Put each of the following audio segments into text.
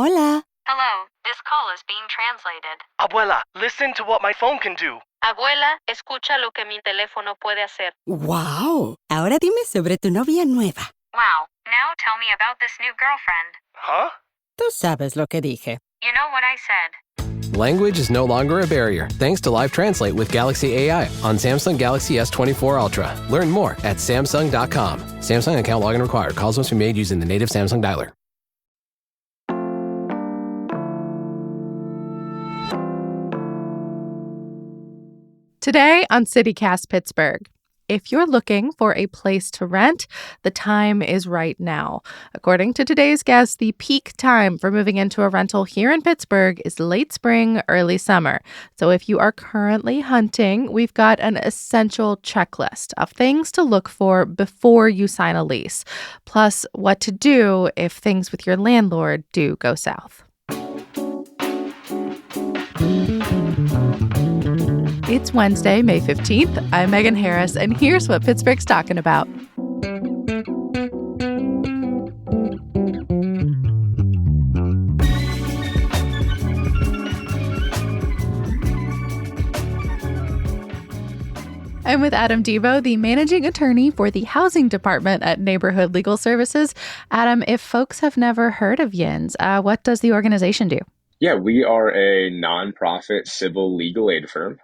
Hola. Hello, this call is being translated. Abuela, listen to what my phone can do. Abuela, escucha lo que mi teléfono puede hacer. ¡Wow! Ahora dime sobre tu novia nueva. Wow, now tell me about this new girlfriend. Huh? Tú sabes lo que dije. You know what I said. Language is no longer a barrier thanks to Live Translate with Galaxy AI on Samsung Galaxy S24 Ultra. Learn more at Samsung.com. Samsung account login required. Calls must be made using the native Samsung dialer. Today on CityCast Pittsburgh, if you're looking for a place to rent, the time is right now. According to today's guest, the peak time for moving into a rental here in Pittsburgh is late spring, early summer. So if you are currently hunting, we've got an essential checklist of things to look for before you sign a lease, plus what to do if things with your landlord do go south. It's Wednesday, May 15th. I'm Megan Harris, and here's what Pittsburgh's talking about. I'm with Adam Debo, the managing attorney for the housing department at Neighborhood Legal Services. Adam, if folks have never heard of YINS, what does the organization do? Yeah, we are a nonprofit civil legal aid firm,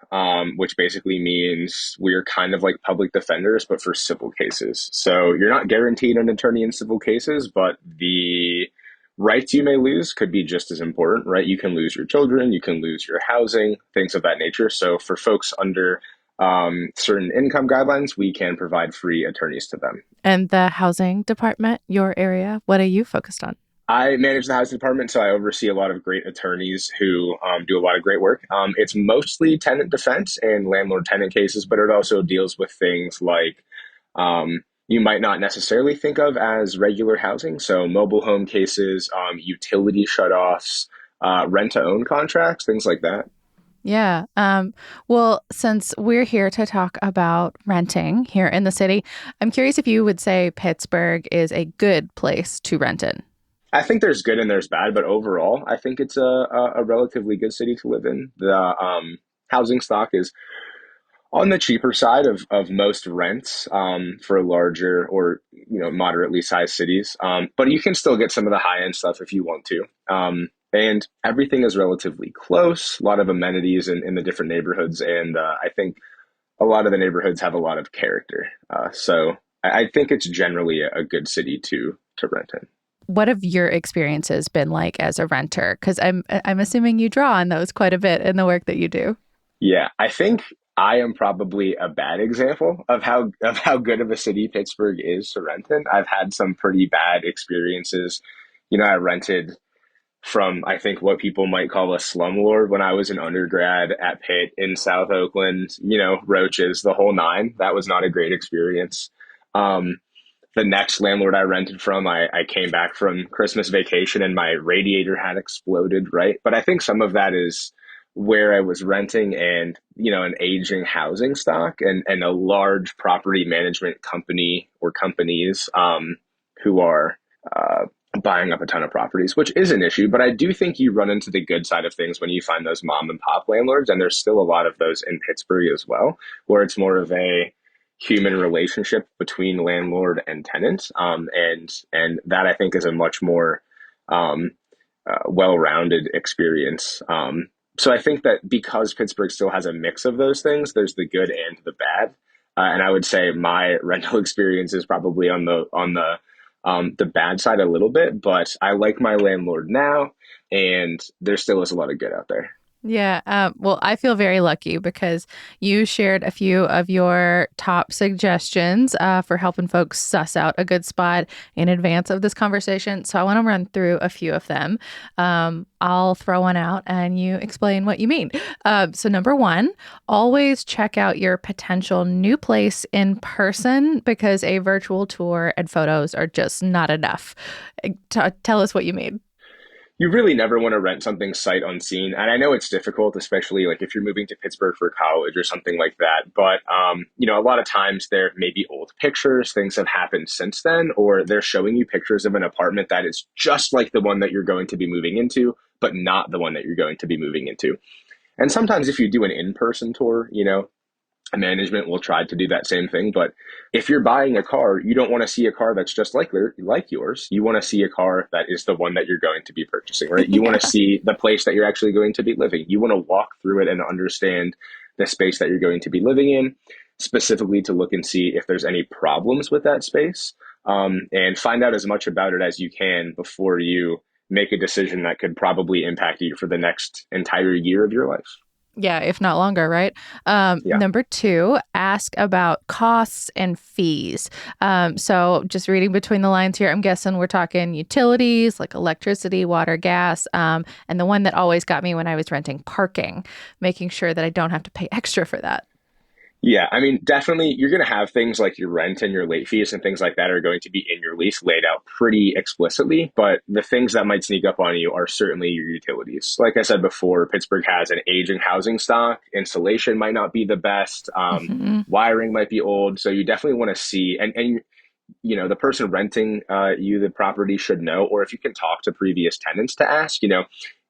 which basically means we're kind of like public defenders, but for civil cases. So you're not guaranteed an attorney in civil cases, but the rights you may lose could be just as important, right? You can lose your children, you can lose your housing, things of that nature. So for folks under certain income guidelines, we can provide free attorneys to them. And the housing department, your area, what are you focused on? I manage the housing department, so I oversee a lot of great attorneys who do a lot of great work. It's mostly tenant defense and landlord-tenant cases, but it also deals with things like you might not necessarily think of as regular housing. So mobile home cases, utility shutoffs, rent-to-own contracts, things like that. Yeah. Well, since we're here to talk about renting here in the city, I'm curious if you would say Pittsburgh is a good place to rent in. I think there's good and there's bad, but overall, I think it's a relatively good city to live in. The housing stock is on the cheaper side of most rents for larger or moderately sized cities, but you can still get some of the high end stuff if you want to. And everything is relatively close. A lot of amenities in the different neighborhoods, and I think a lot of the neighborhoods have a lot of character. So I think it's generally a good city to rent in. What have your experiences been like as a renter? Because I'm assuming you draw on those quite a bit in the work that you do. Yeah, I think I am probably a bad example of how good of a city Pittsburgh is to rent in. I've had some pretty bad experiences. I rented from, I think, what people might call a slumlord when I was an undergrad at Pitt in South Oakland, roaches, the whole nine. That was not a great experience. The next landlord I rented from, I came back from Christmas vacation and my radiator had exploded, right? But I think some of that is where I was renting and, an aging housing stock and a large property management company or companies who are buying up a ton of properties, which is an issue. But I do think you run into the good side of things when you find those mom and pop landlords. And there's still a lot of those in Pittsburgh as well, where it's more of a human relationship between landlord and tenant. And that I think is a much more well-rounded experience. So I think that because Pittsburgh still has a mix of those things, there's the good and the bad. And I would say my rental experience is probably on the bad side a little bit, but I like my landlord now, and there still is a lot of good out there. Yeah. Well, I feel very lucky because you shared a few of your top suggestions for helping folks suss out a good spot in advance of this conversation. So I want to run through a few of them. I'll throw one out and you explain what you mean. So number one, always check out your potential new place in person because a virtual tour and photos are just not enough. Tell us what you mean. you really never want to rent something sight unseen. And I know it's difficult, especially like if you're moving to Pittsburgh for college or something like that. But, a lot of times there may be old pictures, things have happened since then, or they're showing you pictures of an apartment that is just like the one that you're going to be moving into, but not the one that you're going to be moving into. And sometimes if you do an in-person tour, management will try to do that same thing. But if you're buying a car, you don't want to see a car that's just like yours. You want to see a car that is the one that you're going to be purchasing, right? You want to see the place that you're actually going to be living. You want to walk through it and understand the space that you're going to be living in, specifically to look and see if there's any problems with that space, and find out as much about it as you can before you make a decision that could probably impact you for the next entire year of your life. Yeah, if not longer, right? Yeah. Number 2, ask about costs and fees. So just reading between the lines here, I'm guessing we're talking utilities like electricity, water, gas, and the one that always got me when I was renting, parking, making sure that I don't have to pay extra for that. Yeah, I mean, definitely you're going to have things like your rent and your late fees and things like that are going to be in your lease laid out pretty explicitly. But the things that might sneak up on you are certainly your utilities. Like I said before, Pittsburgh has an aging housing stock. Insulation might not be the best. Wiring might be old. So you definitely want to see, and the person renting you the property should know, or if you can talk to previous tenants to ask,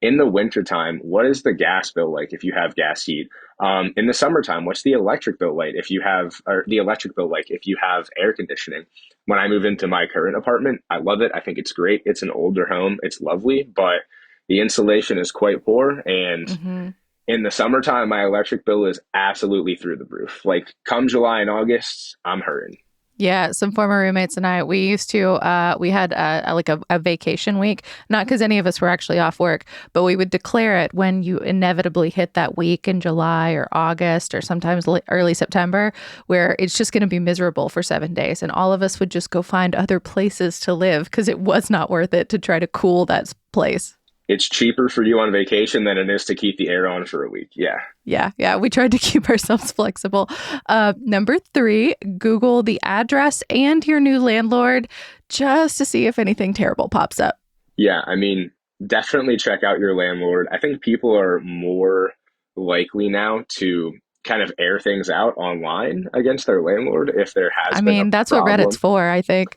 in the wintertime, what is the gas bill like if you have gas heat? In the summertime, what's the electric bill like if you have, or the electric bill like if you have air conditioning? When I moved into my current apartment, I love it. I think it's great. It's an older home. It's lovely, but the insulation is quite poor. And in the summertime, my electric bill is absolutely through the roof. Like come July and August, I'm hurting. Yeah, some former roommates and I, we used to, we had a vacation week, not because any of us were actually off work, but we would declare it when you inevitably hit that week in July or August or sometimes early September, where it's just going to be miserable for 7 days. And all of us would just go find other places to live because it was not worth it to try to cool that place. It's cheaper for you on vacation than it is to keep the air on for a week. Yeah. Yeah. We tried to keep ourselves flexible. Number 3, Google the address and your new landlord just to see if anything terrible pops up. Yeah. I mean, definitely check out your landlord. I think people are more likely now to kind of air things out online against their landlord if there has been that's problem. what Reddit's for, I think.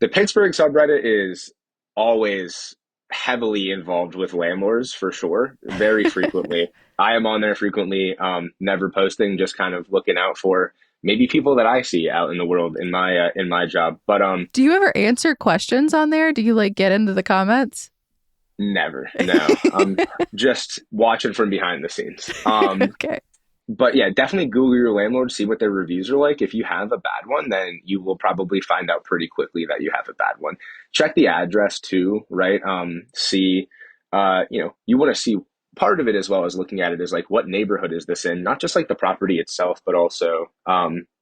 The Pittsburgh subreddit is always heavily involved with landlords for sure, very frequently. I am on there frequently, never posting, just kind of looking out for maybe people that I see out in the world in my job. But do you ever answer questions on there? Do you get into the comments? Never. No. I'm just watching from behind the scenes. Okay. But yeah, definitely Google your landlord, see what their reviews are like. If you have a bad one, then you will probably find out pretty quickly that you have a bad one. Check the address too, right? See, you want to see part of it as well as looking at it is like, what neighborhood is this in? Not just like the property itself, but also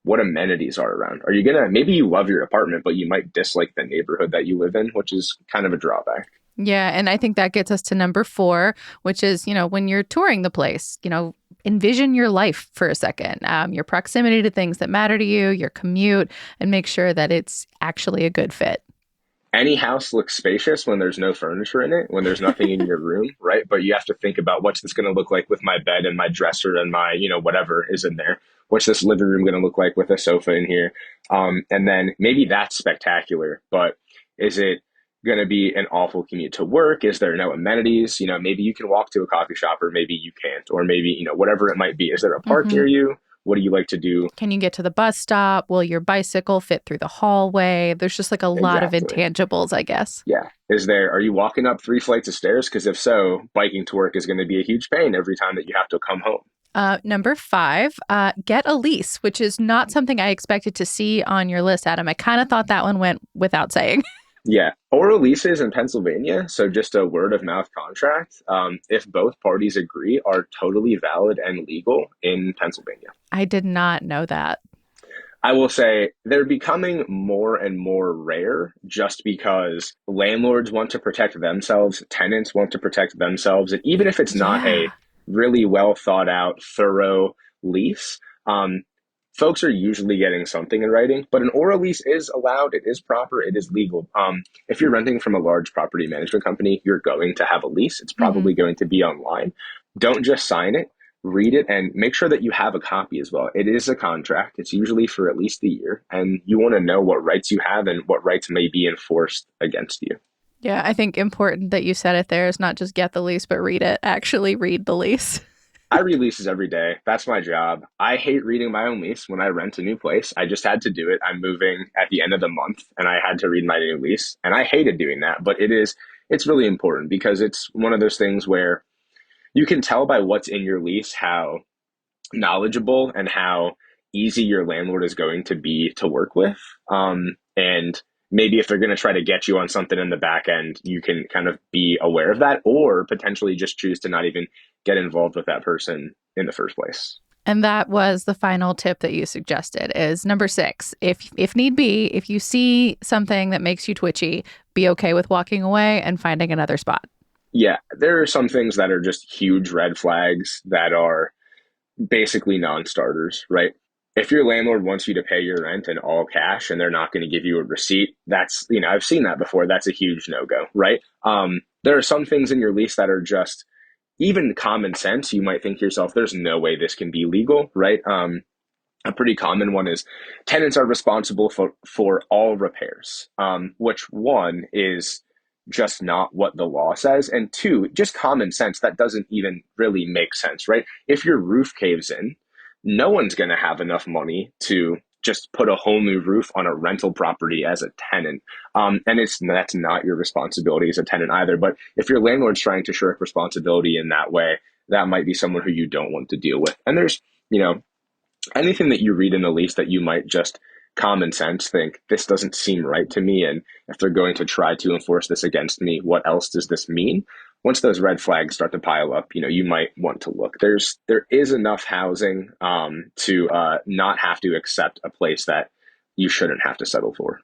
what amenities are around. Are you maybe you love your apartment, but you might dislike the neighborhood that you live in, which is kind of a drawback. Yeah. And I think that gets us to number 4, which is, when you're touring the place, envision your life for a second, your proximity to things that matter to you, your commute, and make sure that it's actually a good fit. Any house looks spacious when there's no furniture in it, when there's nothing in your room, right? But you have to think about what's this going to look like with my bed and my dresser and my, whatever is in there. What's this living room going to look like with a sofa in here? And then maybe that's spectacular, but is it going to be an awful commute to work? Is there no amenities? Maybe you can walk to a coffee shop or maybe you can't, or maybe, whatever it might be. Is there a park near you? What do you like to do? Can you get to the bus stop? Will your bicycle fit through the hallway? There's just a lot of intangibles, I guess. Yeah. Are you walking up 3 flights of stairs? Because if so, biking to work is going to be a huge pain every time that you have to come home. Number 5, get a lease, which is not something I expected to see on your list, Adam. I kind of thought that one went without saying. Yeah. Oral leases in Pennsylvania, so just a word of mouth contract, if both parties agree, are totally valid and legal in Pennsylvania. I did not know that. I will say they're becoming more and more rare just because landlords want to protect themselves, tenants want to protect themselves, and even if it's not a really well thought out, thorough lease, folks are usually getting something in writing, but an oral lease is allowed. It is proper. It is legal. If you're renting from a large property management company, you're going to have a lease. It's probably going to be online. Don't just sign it. Read it and make sure that you have a copy as well. It is a contract. It's usually for at least a year, and you want to know what rights you have and what rights may be enforced against you. Yeah, I think important that you said it there is not just get the lease, but read it. Actually read the lease. I read leases every day. That's my job. I hate reading my own lease when I rent a new place. I just had to do it. I'm moving at the end of the month and I had to read my new lease, and I hated doing that, but it's really important because it's one of those things where you can tell by what's in your lease how knowledgeable and how easy your landlord is going to be to work with. And maybe if they're going to try to get you on something in the back end, you can kind of be aware of that, or potentially just choose to not even get involved with that person in the first place. And that was the final tip that you suggested is number 6. If need be, if you see something that makes you twitchy, be okay with walking away and finding another spot. Yeah, there are some things that are just huge red flags that are basically non-starters, right? If your landlord wants you to pay your rent in all cash and they're not going to give you a receipt, that's, I've seen that before. That's a huge no-go, right? There are some things in your lease that are just even common sense. You might think to yourself, there's no way this can be legal, right? A pretty common one is tenants are responsible for all repairs, which one is just not what the law says. And 2, just common sense, that doesn't even really make sense, right? If your roof caves in, no one's going to have enough money to just put a whole new roof on a rental property as a tenant. And that's not your responsibility as a tenant either. But if your landlord's trying to shirk responsibility in that way, that might be someone who you don't want to deal with. And there's, anything that you read in the lease that you might just common sense think, this doesn't seem right to me. And if they're going to try to enforce this against me, what else does this mean? Once those red flags start to pile up, you might want to look. There is enough housing to not have to accept a place that you shouldn't have to settle for.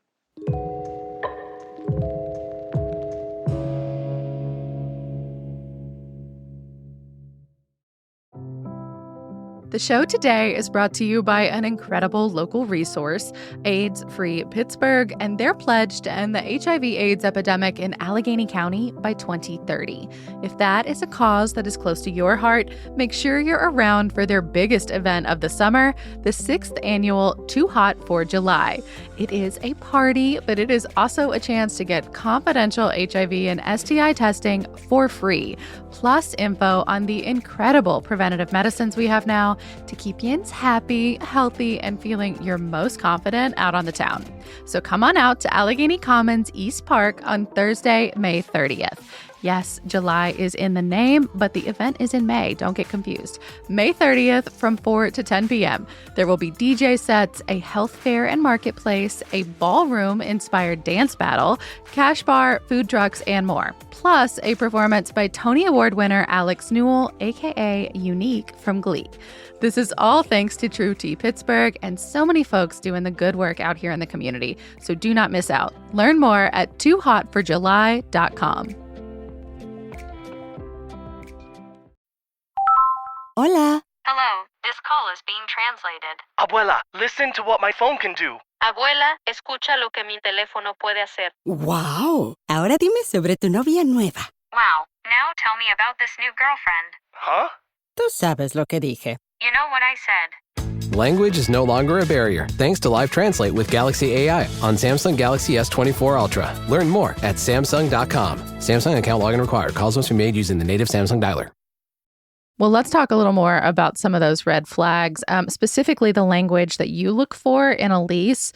The show today is brought to you by an incredible local resource, AIDS Free Pittsburgh, and their pledge to end the HIV/AIDS epidemic in Allegheny County by 2030. If that is a cause that is close to your heart, make sure you're around for their biggest event of the summer, the 6th annual Too Hot for July. It is a party, but it is also a chance to get confidential HIV and STI testing for free, plus info on the incredible preventative medicines we have now to keep yins happy, healthy, and feeling your most confident out on the town. So come on out to Allegheny Commons East Park on Thursday, May 30th. Yes, July is in the name, but the event is in May. Don't get confused. May 30th from 4 to 10 p.m. There will be DJ sets, a health fair and marketplace, a ballroom-inspired dance battle, cash bar, food trucks, and more. Plus, a performance by Tony Award winner Alex Newell, a.k.a. Unique from Glee. This is all thanks to True Tea Pittsburgh and so many folks doing the good work out here in the community. So do not miss out. Learn more at toohotforjuly.com. Hola. Hello, this call is being translated. Abuela, listen to what my phone can do. Abuela, escucha lo que mi teléfono puede hacer. ¡Wow! Ahora dime sobre tu novia nueva. Wow, now tell me about this new girlfriend. Huh? Tú sabes lo que dije. You know what I said. Language is no longer a barrier thanks to Live Translate with Galaxy AI on Samsung Galaxy S24 Ultra. Learn more at Samsung.com. Samsung account login required. Calls must be made using the native Samsung dialer. Well, let's talk a little more about some of those red flags, specifically the language that you look for in a lease.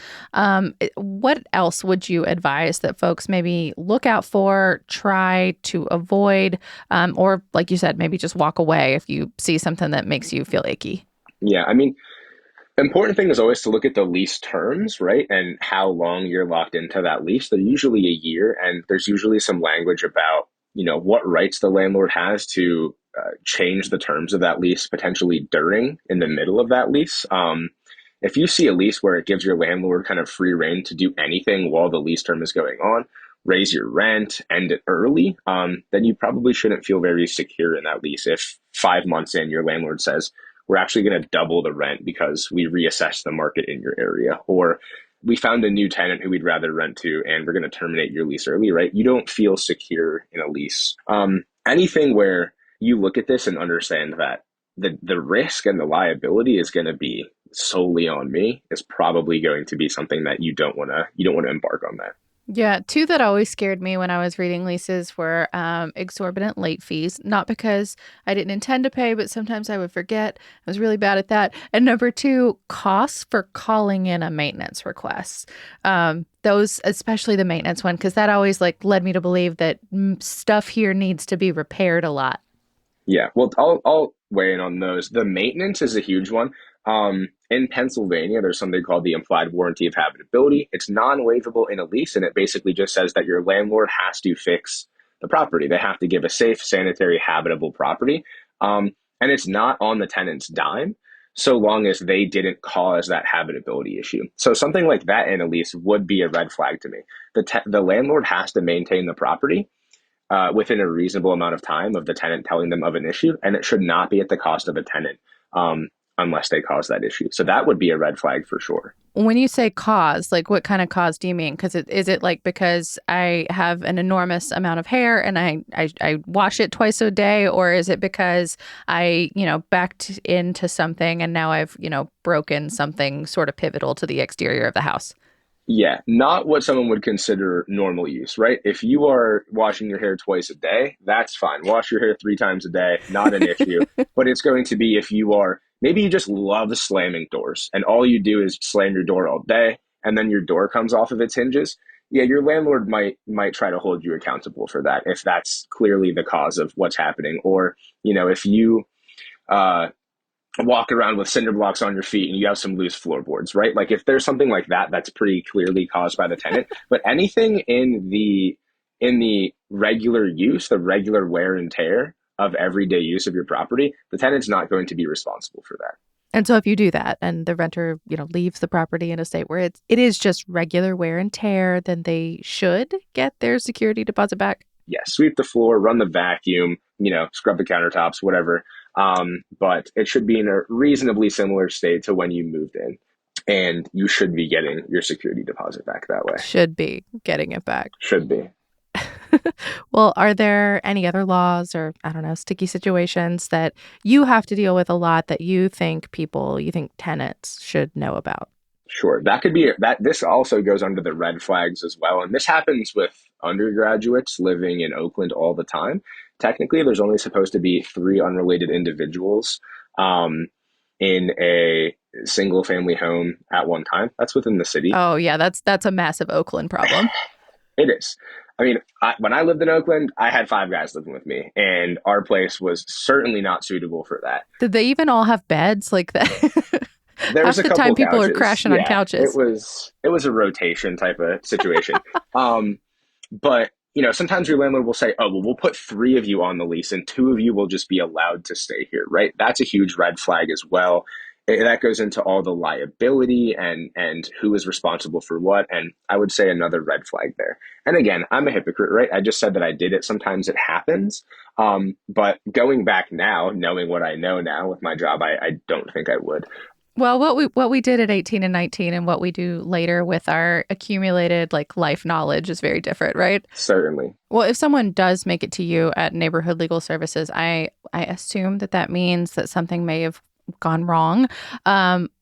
What else would you advise that folks maybe look out for, try to avoid, or like you said, maybe just walk away if you see something that makes you feel icky? Yeah, the important thing is always to look at the lease terms, right? And how long you're locked into that lease. They're usually a year, and there's usually some language about, what rights the landlord has to change the terms of that lease potentially in the middle of that lease. If you see a lease where it gives your landlord kind of free rein to do anything while the lease term is going on, raise your rent, end it early, then you probably shouldn't feel very secure in that lease. If 5 months in, your landlord says, we're actually going to double the rent because we reassessed the market in your area, or we found a new tenant who we'd rather rent to and we're going to terminate your lease early, right? You don't feel secure in a lease. Anything where you look at this and understand that the risk and the liability is going to be solely on me is probably going to be something that you don't want to embark on that. Yeah, two that always scared me when I was reading leases were exorbitant late fees. Not because I didn't intend to pay, but sometimes I would forget. I was really bad at that. And number two, costs for calling in a maintenance request. Those, especially the maintenance one, because that always led me to believe that stuff here needs to be repaired a lot. Yeah, well, I'll weigh in on those. The maintenance is a huge one. In Pennsylvania, there's something called the implied warranty of habitability. It's non-waivable in a lease, and it basically just says that your landlord has to fix the property. They have to give a safe, sanitary, habitable property. And it's not on the tenant's dime, so long as they didn't cause that habitability issue. So something like that in a lease would be a red flag to me. The landlord has to maintain the property within a reasonable amount of time of the tenant telling them of an issue, and it should not be at the cost of a tenant unless they cause that issue. So that would be a red flag for sure. When you say cause, what kind of cause do you mean? Because is it because I have an enormous amount of hair and I wash it twice a day, or is it because I backed into something and now I've broken something sort of pivotal to the exterior of the house? Yeah, not what someone would consider normal use, right? If you are washing your hair twice a day, that's fine. Wash your hair 3 times a day, not an issue. But it's going to be if you are, maybe you just love slamming doors and all you do is slam your door all day and then your door comes off of its hinges. Yeah, your landlord might try to hold you accountable for that if that's clearly the cause of what's happening. Or, if you walk around with cinder blocks on your feet and you have some loose floorboards, right? If there's something like that, that's pretty clearly caused by the tenant. But anything in the regular use, the regular wear and tear of everyday use of your property, the tenant's not going to be responsible for that. And so if you do that and the renter, leaves the property in a state where it is just regular wear and tear, then they should get their security deposit back. Yeah, sweep the floor, run the vacuum, scrub the countertops, whatever. But it should be in a reasonably similar state to when you moved in. And you should be getting your security deposit back that way. Should be getting it back. Should be. Well, are there any other laws or, sticky situations that you have to deal with a lot that you think tenants should know about? Sure. That could be that. This also goes under the red flags as well. And this happens with undergraduates living in Oakland all the time. Technically, there's only supposed to be 3 unrelated individuals in a single family home at one time. That's within the city. Oh, yeah. That's a massive Oakland problem. It is. I mean, when I lived in Oakland, I had 5 guys living with me, and our place was certainly not suitable for that. Did they even all have beds like that? There was Half a the couple time people couches. are crashing on couches. It was a rotation type of situation. But sometimes your landlord will say, "Oh, well, we'll put 3 of you on the lease, and 2 of you will just be allowed to stay here." Right? That's a huge red flag as well. That goes into all the liability and who is responsible for what. And I would say another red flag there. And again, I'm a hypocrite, right? I just said that I did it. Sometimes it happens. But going back now, knowing what I know now with my job, I don't think I would. Well, what we did at 18 and 19 and what we do later with our accumulated life knowledge is very different, right? Certainly. Well, if someone does make it to you at Neighborhood Legal Services, I assume that means that something may have gone wrong.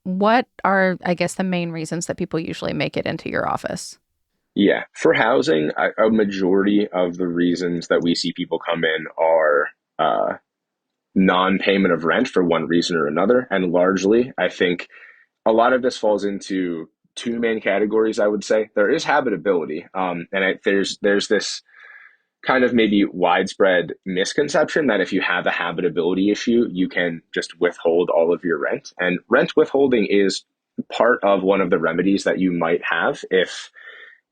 What are, I guess, the main reasons that people usually make it into your office? Yeah, for housing, a majority of the reasons that we see people come in are non-payment of rent for one reason or another. And largely, I think a lot of this falls into 2 main categories, I would say. There is habitability, there's this kind of maybe widespread misconception that if you have a habitability issue, you can just withhold all of your rent. And rent withholding is part of one of the remedies that you might have if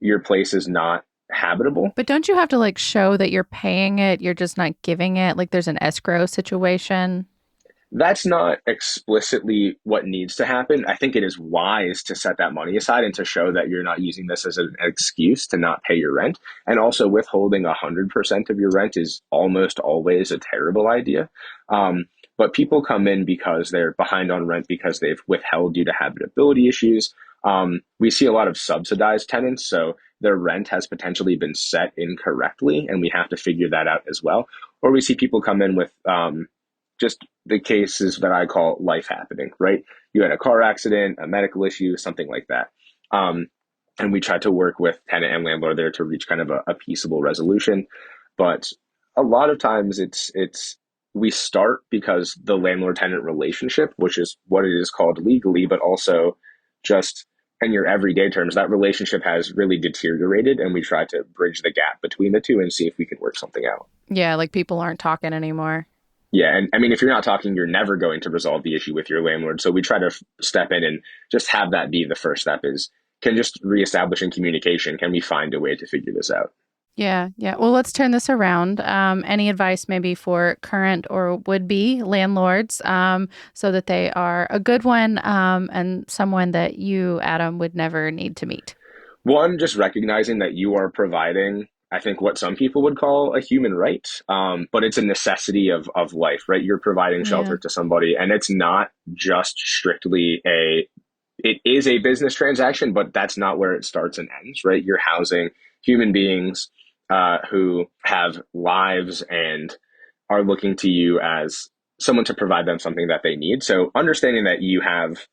your place is not habitable. But don't you have to show that you're paying it? You're just not giving it? There's an escrow situation? That's not explicitly what needs to happen. I think it is wise to set that money aside and to show that you're not using this as an excuse to not pay your rent. And also withholding 100% of your rent is almost always a terrible idea. But people come in because they're behind on rent because they've withheld due to habitability issues. We see a lot of subsidized tenants, so their rent has potentially been set incorrectly, and we have to figure that out as well. Or we see people come in with just the cases that I call life happening, right? You had a car accident, a medical issue, something like that. And we try to work with tenant and landlord there to reach kind of a peaceable resolution. But a lot of times it's we start because the landlord tenant relationship, which is what it is called legally, but also just in your everyday terms, that relationship has really deteriorated, and we try to bridge the gap between the two and see if we can work something out. Yeah, like people aren't talking anymore. Yeah, and I mean, if you're not talking, you're never going to resolve the issue with your landlord. So we try to step in and just have that be the first step is, can just reestablishing communication. Can we find a way to figure this out? Yeah. Well, let's turn this around. Any advice maybe for current or would-be landlords so that they are a good one and someone that you, Adam, would never need to meet? One, just recognizing that you are providing, I think, what some people would call a human right, but it's a necessity of life, right? You're providing shelter to somebody, and it's not just strictly it is a business transaction, but that's not where it starts and ends, right? You're housing human beings who have lives and are looking to you as someone to provide them something that they need. So understanding that you have,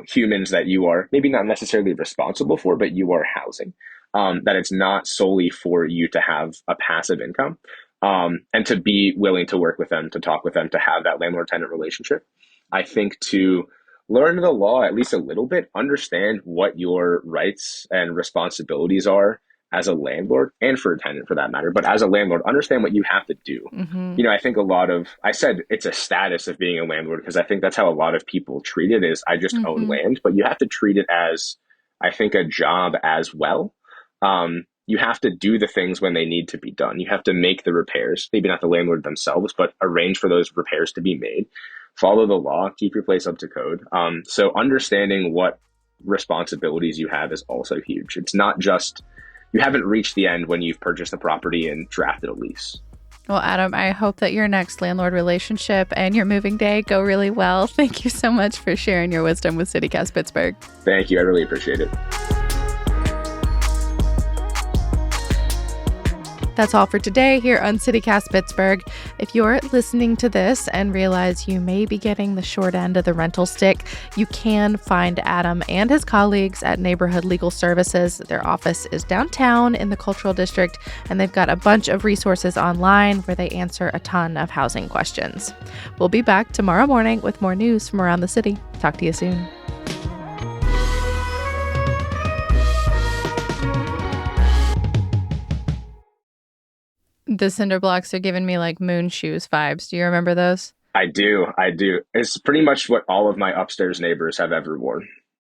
humans that you are maybe not necessarily responsible for, but you are housing, that it's not solely for you to have a passive income, and to be willing to work with them, to talk with them, to have that landlord-tenant relationship. I think to learn the law at least a little bit, understand what your rights and responsibilities are as a landlord and for a tenant for that matter. But as a landlord, understand what you have to do. Mm-hmm. I think I said it's a status of being a landlord because I think that's how a lot of people treat it is I just own land, but you have to treat it as, I think, a job as well. You have to do the things when they need to be done. You have to make the repairs, maybe not the landlord themselves, but arrange for those repairs to be made. Follow the law, keep your place up to code. So understanding what responsibilities you have is also huge. It's not just, you haven't reached the end when you've purchased the property and drafted a lease. Well, Adam, I hope that your next landlord relationship and your moving day go really well. Thank you so much for sharing your wisdom with CityCast Pittsburgh. Thank you. I really appreciate it. That's all for today here on CityCast Pittsburgh. If you're listening to this and realize you may be getting the short end of the rental stick, you can find Adam and his colleagues at Neighborhood Legal Services. Their office is downtown in the Cultural District, and they've got a bunch of resources online where they answer a ton of housing questions. We'll be back tomorrow morning with more news from around the city. Talk to you soon. The cinder blocks are giving me like moon shoes vibes. Do you remember those? I do. It's pretty much what all of my upstairs neighbors have ever worn.